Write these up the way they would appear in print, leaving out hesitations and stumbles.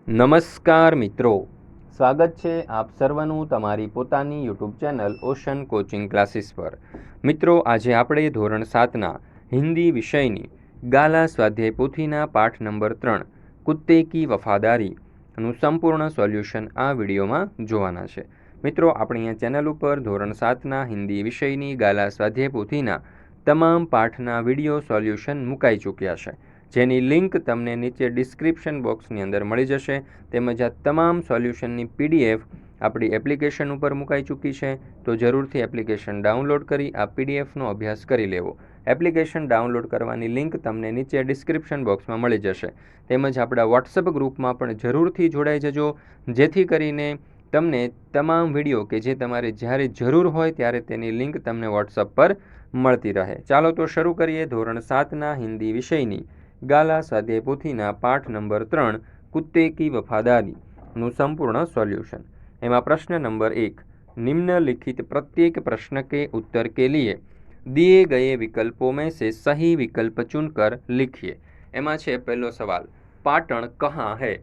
નમસ્કાર મિત્રો, સ્વાગત છે આપ સર્વનું તમારી પોતાની YouTube channel ocean coaching classes પર। મિત્રો, આજે આપણે ધોરણ 7ના હિન્દી વિષયની ગાલા સ્વાધ્યાય પોથીના પાઠ નંબર 3 કુત્તે કી વફાદારીનું સંપૂર્ણ સોલ્યુશન આ વિડીયોમાં જોવાના છે। મિત્રો, આપણી આ ચેનલ ઉપર ધોરણ 7ના હિન્દી વિષયની ગાલા સ્વાધ્યાય પોથીના તમામ પાઠના વિડીયો સોલ્યુશન મુકાઈ ચૂક્યા છે, જેની લિંક તમને નીચે ડિસ્ક્રિપ્શન બોક્સની અંદર મળી જશે। તેમજ આ તમામ સોલ્યુશનની PDF આપણી એપ્લિકેશન ઉપર મુકાઈ ચૂકી છે, તો જરૂરથી એપ્લિકેશન ડાઉનલોડ કરી આ PDFનો અભ્યાસ કરી લેવો। એપ્લિકેશન ડાઉનલોડ કરવાની લિંક તમને નીચે ડિસ્ક્રિપ્શન બોક્સમાં મળી જશે। તેમજ આપણા વોટ્સઅપ ગ્રુપમાં પણ જરૂરથી જોડાઈ જજો, જેથી કરીને તમને તમામ વિડીયો કે જે તમારે જ્યારે જરૂર હોય ત્યારે તેની લિંક તમને વોટ્સઅપ પર મળતી રહે। ચાલો તો શરૂ કરીએ ધોરણ 7ના હિન્દી વિષયની ગાલા સ્વાધ્યાય પોથીના પાઠ નંબર 3 कुत्ते की वफादारीનું संपूर्ण सॉल्यूशन। एमा प्रश्न नंबर 1, निम्नलिखित प्रत्येक प्रश्न के उत्तर के लिए दिए गए विकल्पों में से सही विकल्प चुनकर लिखिए। एमा छे पहलो सवाल, पाटण कहाँ है?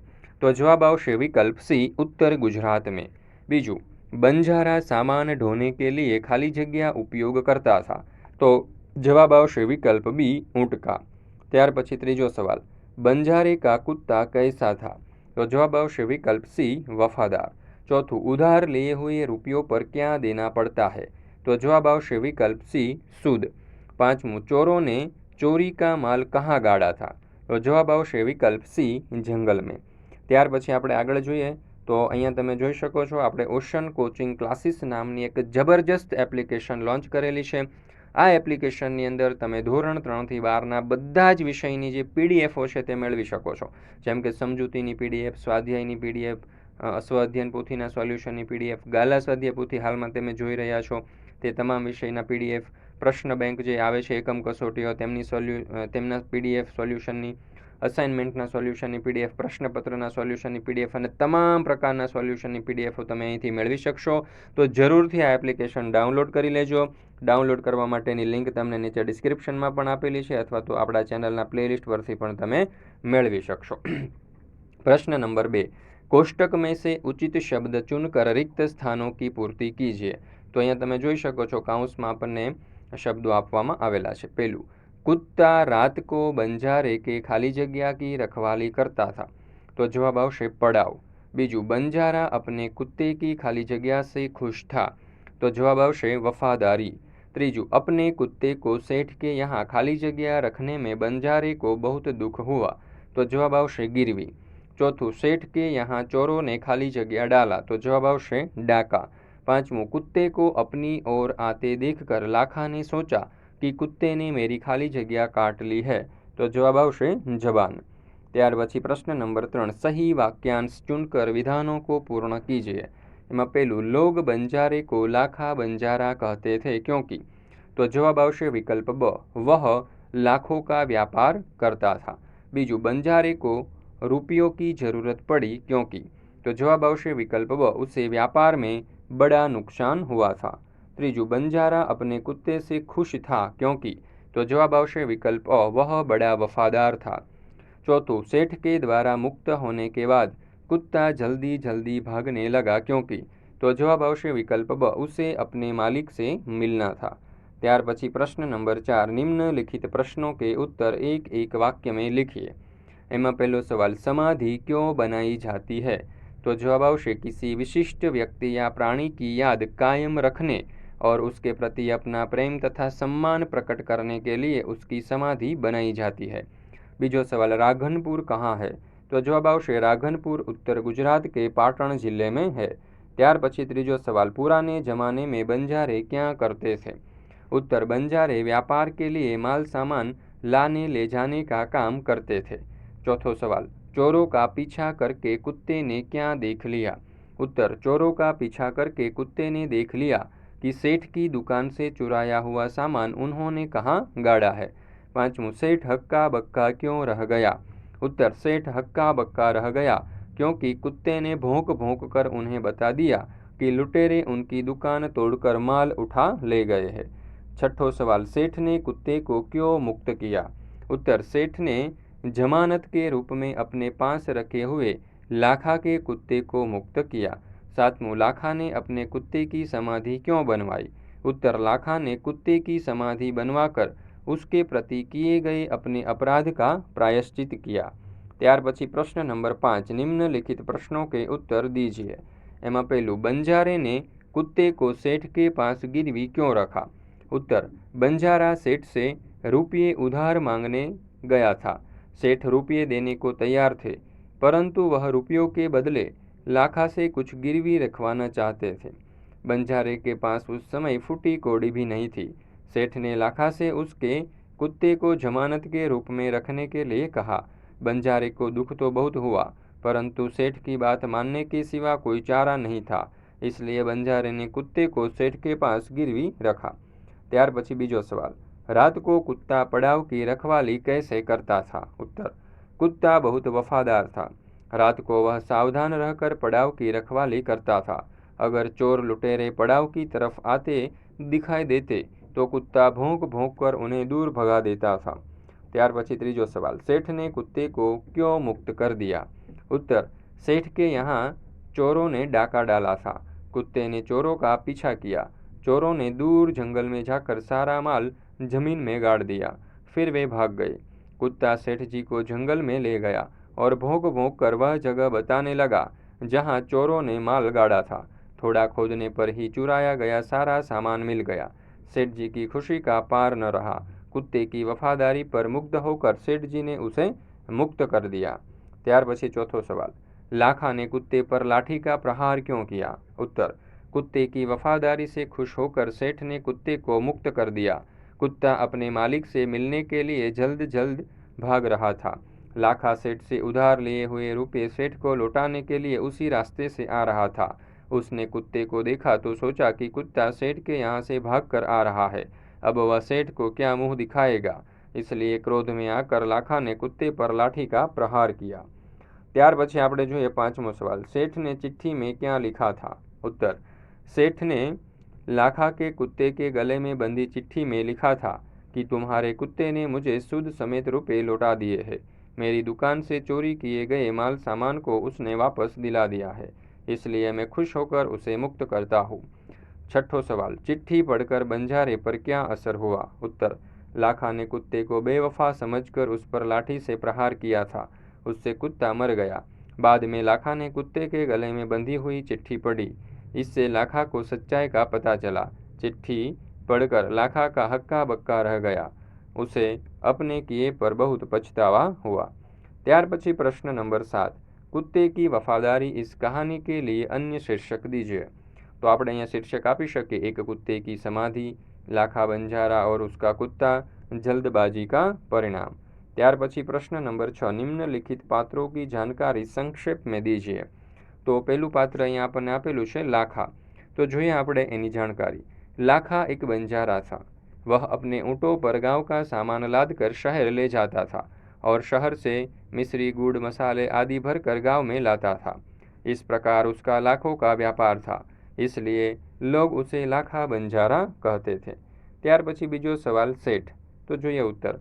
तो जवाब आवशे विकल्प सी, उत्तर गुजरात में। बीजू, बंजारा सामान ढोने के लिए खाली जगह उपयोग करता था, तो जवाब आवशे विकल्प बी, ऊँट का। त्यार पछी त्रीजो सवाल, बंजारे का कुत्ता कैसा था? तो जवाब आवशे विकल्प सी, वफादार। चौथुं, उधार लिए हुए रुपयों पर क्या देना पड़ता है? तो जवाब आवशे विकल्प सी, सूद। पांचमું, चोरों ने चोरी का माल कहाँ गाड़ा था? तो जवाब आवशे विकल्प सी, जंगल में। ત્યાર પછી આપણે આગળ જોઈએ તો અહીંયા તમે જોઈ શકો છો આપણે ઓશન કોચિંગ ક્લાસીસ નામની એક જબરજસ્ત એપ્લિકેશન લોન્ચ કરેલી છે। આ એપ્લિકેશનની અંદર તમે ધોરણ 3 થી 12ના બધા જ વિષયની જે પીડીએફઓ છે તે મેળવી શકો છો, જેમ કે સમજૂતીની પીડીએફ, સ્વાધ્યાયની પીડીએફ, સ્વાધ્યાયન પોથીના સોલ્યુશનની પીડીએફ, ગાલા સ્વાધ્યાય પોથી હાલમાં તમે જોઈ રહ્યા છો તે તમામ વિષયના પીડીએફ, પ્રશ્ન બેંક જે આવે છે એકમ કસોટીઓ તેમના પીડીએફ સોલ્યુશનની, અસાઇનમેન્ટના સોલ્યુશનની પીડીએફ, પ્રશ્નપત્રના સોલ્યુશનની પીડીએફ અને તમામ પ્રકારના સોલ્યુશનની પીડીએફો તમે અહીંથી મેળવી શકશો। તો જરૂરથી આ એપ્લિકેશન ડાઉનલોડ કરી લેજો। ડાઉનલોડ કરવા માટેની લિંક તમને નીચે ડિસ્ક્રિપ્શનમાં પણ આપેલી છે, અથવા તો આપણા ચેનલના પ્લેલિસ્ટ પરથી પણ તમે મેળવી શકશો। प्रश्न नंबर 2, कोष्टक में से उचित शब्द चुनकर रिक्त स्थानों की पूर्ति कीजिए। तो अहींया तमे जोई शको छो काउंसमां आपणने शब्दों आपवामां आवेला छे। पहेलुं, कुत्ता रात को बंजारे के खाली जग्या की रखवाली करता था, तो जवाब आवशे पड़ाव। बीजू, बंजारा अपने कुत्ते की खाली जगह से खुश था, तो जवाब आवशे वफादारी। त्रीजू, अपने कुत्ते को सेठ के यहाँ खाली जगह रखने में बंजारे को बहुत दुख हुआ, तो जवाब आवशे गिरवी। चौथुं, सेठ के यहाँ चोरों ने खाली जगह डाला, तो जवाब आवशे डाका। पांचवुं, कुत्ते को अपनी ओर आते देखकर लाखा ने सोचा कि कुत्ते ने मेरी खाली जगह काट ली है, तो जवाब आवशे जबान। त्यार पछी प्रश्न नंबर 3, सही वाक्यांश चुनकर विधानों को पूर्ण कीजिए। एमां पहेलुं, लोग बंजारे को लाखा बंजारा कहते थे क्योंकि? तो जवाब आवशे विकल्प ब, वह लाखों का व्यापार करता था। बीजू, बंजारे को रुपयों की जरूरत पड़ी क्योंकि? तो जवाब आवशे विकल्प ब, उसे व्यापार में बड़ा नुकसान हुआ था। त्रीजू, बंजारा अपने कुत्ते से खुश था क्योंकि? तो जवाब आवशे विकल्प अ, वह बड़ा वफादार था। चौथुं, सेठ के द्वारा मुक्त होने के बाद कुत्ता जल्दी जल्दी भागने लगा क्योंकि? तो जवाब आवशे विकल्प ब, उसे अपने मालिक से मिलना था। त्यार पछी प्रश्न नंबर 4, निम्नलिखित प्रश्नों के उत्तर एक एक वाक्य में लिखिए। एमां पहलो सवाल, समाधि क्यों बनाई जाती है? तो जवाब आवशे किसी विशिष्ट व्यक्ति या प्राणी की याद कायम रखने और उसके प्रति अपना प्रेम तथा सम्मान प्रकट करने के लिए उसकी समाधि बनाई जाती है। बीजो सवाल, राघनपुर कहाँ है? तो जवाब आवशे राघनपुर उत्तर गुजरात के पाटण जिले में है। त्यार पछी त्रीजो सवाल, पुराने जमाने में बंजारे क्या करते थे? उत्तर, बंजारे व्यापार के लिए माल सामान लाने ले जाने का काम करते थे। चौथो सवाल, चोरों का पीछा करके कुत्ते ने क्या देख लिया? उत्तर, चोरों का पीछा करके कुत्ते ने देख लिया कि सेठ की दुकान से चुराया हुआ सामान उन्होंने कहाँ गाड़ा है। पांचवुं, सेठ हक्का बक्का क्यों रह गया? उत्तर, सेठ हक्का बक्का रह गया क्योंकि कुत्ते ने भौंक भौंक कर उन्हें बता दिया कि लुटेरे उनकी दुकान तोड़कर माल उठा ले गए हैं। छठो सवाल, सेठ ने कुत्ते को क्यों मुक्त किया? उत्तर, सेठ ने जमानत के रूप में अपने पास रखे हुए लाखा के कुत्ते को मुक्त किया। सातवां, लाखा ने अपने कुत्ते की समाधि क्यों बनवाई? उत्तर, लाखा ने कुत्ते की समाधि बनवाकर उसके प्रति किए गए अपने अपराध का प्रायश्चित किया। ત્યાર પછી પ્રશ્ન નંબર 5, निम्नलिखित प्रश्नों के उत्तर दीजिए। एમાં પહેલું, बंजारे ने कुत्ते को सेठ के पास गिरवी क्यों रखा? उत्तर, बंजारा सेठ से रुपये उधार मांगने गया था। सेठ रुपये देने को तैयार थे, परंतु वह रुपयों के बदले लाखा से कुछ गिरवी रखवाना चाहते थे। बंजारे के पास उस समय फूटी कौड़ी भी नहीं थी। सेठ ने लाखा से उसके कुत्ते को जमानत के रूप में रखने के लिए कहा। बंजारे को दुख तो बहुत हुआ, परंतु सेठ की बात मानने के सिवा कोई चारा नहीं था, इसलिए बंजारे ने कुत्ते को सेठ के पास गिरवी रखा। ત્યાર પછી બીજો सवाल, रात को कुत्ता पड़ाव की रखवाली कैसे करता था? उत्तर, कुत्ता बहुत वफादार था। रात को वह सावधान रहकर पड़ाव की रखवाली करता था। अगर चोर लुटेरे पड़ाव की तरफ आते दिखाई देते तो कुत्ता भौंक भौंक कर उन्हें दूर भगा देता था। ત્યાર પછી ત્રીજો सवाल, सेठ ने कुत्ते को क्यों मुक्त कर दिया? उत्तर, सेठ के यहाँ चोरों ने डाका डाला था। कुत्ते ने चोरों का पीछा किया। चोरों ने दूर जंगल में जाकर सारा माल जमीन में गाड़ दिया, फिर वे भाग गए। कुत्ता सेठ जी को जंगल में ले गया और भौंक भौंक कर वह जगह बताने लगा जहाँ चोरों ने माल गाड़ा था। थोड़ा खोदने पर ही चुराया गया सारा सामान मिल गया। सेठ जी की खुशी का पार न रहा। कुत्ते की वफादारी पर मुग्ध होकर सेठ जी ने उसे मुक्त कर दिया। ત્યાર પછી ચોથો सवाल, लाखा ने कुत्ते पर लाठी का प्रहार क्यों किया? उत्तर, कुत्ते की वफादारी से खुश होकर सेठ ने कुत्ते को मुक्त कर दिया। कुत्ता अपने मालिक से मिलने के लिए जल्द जल्द भाग रहा था। लाखा सेठ से उधार लिए हुए रुपये सेठ को लौटाने के लिए उसी रास्ते से आ रहा था। उसने कुत्ते को देखा तो सोचा कि कुत्ता सेठ के यहाँ से भाग कर आ रहा है, अब वह सेठ को क्या मुंह दिखाएगा, इसलिए क्रोध में आकर लाखा ने कुत्ते पर लाठी का प्रहार किया। ત્યાર પછી આપણે જોઈએ પાંચમો सवाल, सेठ ने चिट्ठी में क्या लिखा था? उत्तर, सेठ ने लाखा के कुत्ते के गले में बंधी चिट्ठी में लिखा था कि तुम्हारे कुत्ते ने मुझे सूद समेत रुपये लौटा दिए हैं। मेरी दुकान से चोरी किए गए माल सामान को उसने वापस दिला दिया है, इसलिए मैं खुश होकर उसे मुक्त करता हूँ। छठो सवाल, चिट्ठी पढ़कर बंजारे पर क्या असर हुआ? उत्तर, लाखा ने कुत्ते को बेवफा समझकर उस पर लाठी से प्रहार किया था, उससे कुत्ता मर गया। बाद में लाखा ने कुत्ते के गले में बंधी हुई चिट्ठी पढ़ी, इससे लाखा को सच्चाई का पता चला। चिट्ठी पढ़कर लाखा का हक्का बक्का रह गया, उसे अपने किए पर बहुत पछतावा हुआ। ત્યાર પછી प्रश्न नंबर 7, कुत्ते की वफादारी इस कहानी के लिए अन्य शीर्षक दीजिए। तो આપણે અહીંયા शीर्षक આપી શકીએ, एक कुत्ते की समाधि, लाखा बंजारा और उसका कुत्ता, जल्दबाजी का परिणाम। ત્યાર પછી प्रश्न नंबर 6, निम्नलिखित पात्रों की जानकारी संक्षेप में दीजिए। तो पहलू पात्र અહીંયા આપણને આપેલું છે लाखा। तो જોઈએ આપણે એની जानकारी। लाखा एक बंजारा था। वह अपने ऊँटों पर गांव का सामान लाद कर शहर ले जाता था और शहर से मिश्री, गुड़, मसाले आदि भरकर गांव में लाता था। इस प्रकार उसका लाखों का व्यापार था, इसलिए लोग उसे लाखा बंजारा कहते थे। ત્યાર પછી બીજો सवाल, सेठ। तो જોઈએ उत्तर,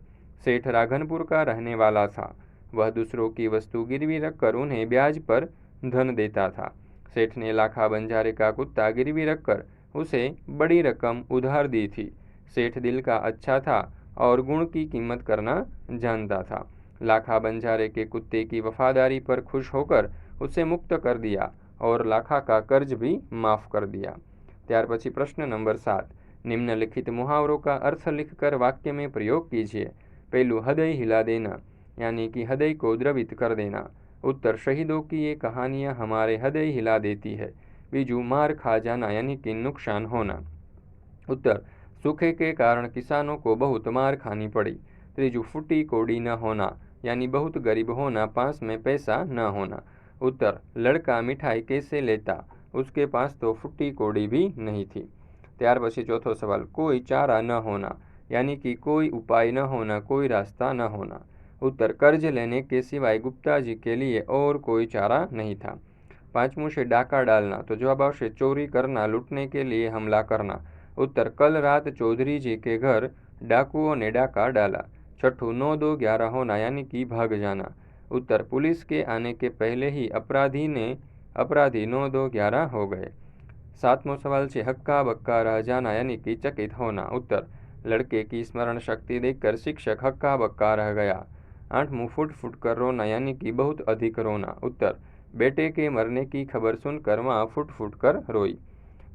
सेठ राघनपुर का रहने वाला था। वह दूसरों की वस्तु गिरवी रखकर उन्हें ब्याज पर धन देता था। सेठ ने लाखा बंजारे का कुत्ता गिरवी रखकर उसे बड़ी रकम उधार दी थी। सेठ दिल का अच्छा था और गुण की कीमत करना जानता था। लाखा बंजारे के कुत्ते की वफादारी पर खुश होकर उसे मुक्त कर दिया और लाखा का कर्ज भी माफ़ कर दिया। ત્યાર પછી प्रश्न नंबर 7, निम्नलिखित मुहावरों का अर्थ लिखकर वाक्य में प्रयोग कीजिए। पहलू, हृदय हिला देना, यानी कि हृदय को द्रवित कर देना। उत्तर, शहीदों की ये कहानियाँ हमारे हृदय हिला देती है। बीजू, मार खा जाना, यानी कि नुकसान होना। उत्तर, सूखे के कारण किसानों को बहुत मार खानी पड़ी। त्रीजू, फूटी कौड़ी न होना, यानी बहुत गरीब होना, पास में पैसा न होना। उत्तर, लड़का मिठाई कैसे लेता, उसके पास तो फूटी कौड़ी भी नहीं थी। ત્યાર પછી ચોથો सवाल, कोई चारा न होना, यानी कि कोई उपाय न होना, कोई रास्ता न होना। उत्तर, कर्ज लेने के सिवाय गुप्ता जी के लिए और कोई चारा नहीं था। पांचवों से डाका डालना, तो जवाब आवशे चोरी करना, लूटने के लिए हमला करना। उत्तर, कल रात चौधरी जी के घर डाकुओं ने डाका डाला। छठू, 9 2 11 होना, यानी कि भाग जाना। उत्तर पुलिस के आने के पहले ही अपराधी 9-2-11 हो गए। 7वां सवाल है हक्का बक्का रह जाना यानी कि चकित होना। उत्तर लड़के की स्मरण शक्ति देखकर शिक्षक हक्का बक्का रह गया। 8वां फुट फुट कर रोना यानी कि बहुत अधिक रोना। उत्तर बेटे के मरने की खबर सुनकर माँ फुट फुट कर रोई।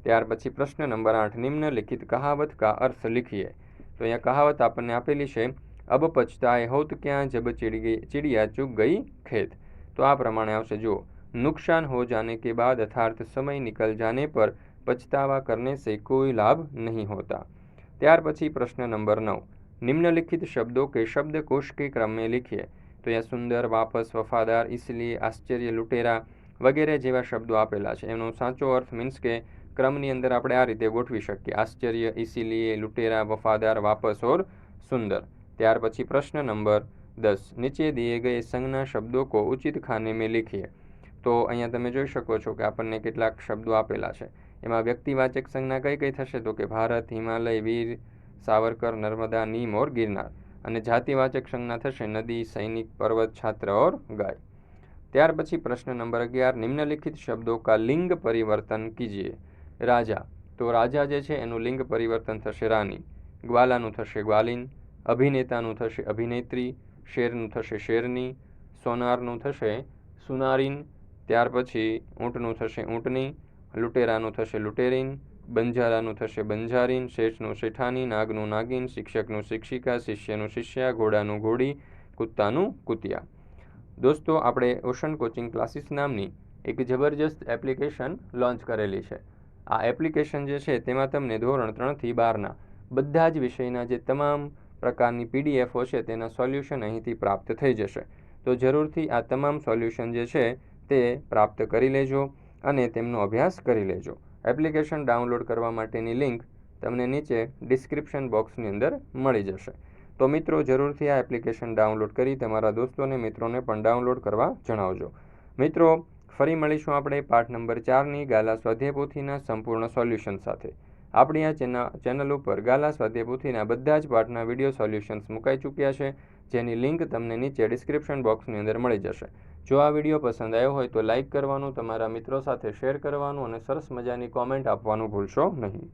ત્યાર પછી પ્રશ્ન નંબર 8 નિમ્નલિખિત કહાવત કા અર્થ लिखिए। તો અહીંયા કહાવત આપણને આપેલી છે अब पछताए होत क्या जब चिड़िया चुग गई खेत। तो आ प्रमाणे आवशे। जो नुकसान हो जाने के बाद अर्थात समय निकल जाने पर पछतावा करने से कोई लाभ नहीं होता। ત્યાર પછી प्रश्न नंबर 9 निम्नलिखित शब्दों के शब्दकोश के क्रम में लिखिए। तो यहाँ सुंदर, वापस, वफादार, इसलिए, आश्चर्य, लुटेरा वगैरह जेवा शब्दों आपेला है। एनो साचो अर्थ मीन्स के क्रमनी अंदर આપણે આ રીતે ગોઠવી શકીએ: આશ્ચર્ય, इसीलिए, लुटेरा, वफादार, वापस और सुंदर। ત્યાર પછી प्रश्न नंबर 10 नीचे दिए गए संज्ञा शब्दों को उचित खाने में लिखिए। तो અહીંયા તમે જોઈ શકો છો કે આપણને કેટલાક શબ્દો આપેલા છે। એમાં વ્યક્તિવાચક સંજ્ઞા કઈ કઈ થશે? તો કે ભારત, હિમાલય, વીર, સાવરકર, નર્મદા, નીમ और गिरनार। અને જાતિવાચક સંજ્ઞા થશે નદી, સૈનિક, पर्वत, छात्र और गाय। ત્યાર પછી प्रश्न नंबर 11 निम्नलिखित शब्दों का लिंग परिवर्तन कीजिए। राजा, तो राजा जे छे एનું लिंग परिवर्तन थशे रानी। ग्वालाનું થશે ગ્વાલિન, અભિનેતાનું થશે અભિનેત્રી, શેરનું થશે શેરની, સોનારનું થશે સુનારીન, ત્યાર પછી ઊંટનું થશે ઊંટની, લુટેરાનું થશે લુટેરીન, બંજારાનું થશે બંજારીન, શેઠનું શેઠાની, નાગનું નાગીન, શિક્ષકનું શિક્ષિકા, શિષ્યનું શિષ્યા, ઘોડાનું ઘોડી, કૂતાનું કૂતિયા। દોસ્તો આપણે ઓશન કોચિંગ ક્લાસીસ નામની એક જબરજસ્ત એપ્લિકેશન લોન્ચ કરેલી છે। આ એપ્લિકેશન જે છે તેમાં તમને ધોરણ 3 થી 12ના બધા જ વિષયના જે તમામ પ્રકારની પીડીએફઓ છે તેના સોલ્યુશન અહીંથી પ્રાપ્ત થઈ જશે। તો જરૂરથી આ તમામ સોલ્યુશન જે છે તે પ્રાપ્ત કરી લેજો અને તેમનો અભ્યાસ કરી લેજો। એપ્લિકેશન ડાઉનલોડ કરવા માટેની લિંક તમને નીચે ડિસ્ક્રિપ્શન બોક્સની અંદર મળી જશે। તો મિત્રો જરૂરથી આ એપ્લિકેશન ડાઉનલોડ કરી તમારા દોસ્તોને મિત્રોને પણ ડાઉનલોડ કરવા જણાવજો। મિત્રો ફરી મળીશું આપણે પાઠ નંબર 4ની ગાલા સ્વાધ્યાય પોથીના સંપૂર્ણ સોલ્યુશન સાથે। આપણી આ ચેનલ ઉપર ગાલા સ્વાધ્યાય પોથીના બધા જ પાઠના વિડીયો સોલ્યુશન્સ મુકાઈ ચૂક્યા છે, જેની લિંક તમને નીચે ડિસ્ક્રિપ્શન બોક્સની અંદર મળી જશે। જો આ વિડીયો પસંદ આવ્યો હોય તો લાઇક કરવાનું, તમારા મિત્રો સાથે શેર કરવાનું અને સરસ મજાની કોમેન્ટ આપવાનું ભૂલશો નહીં।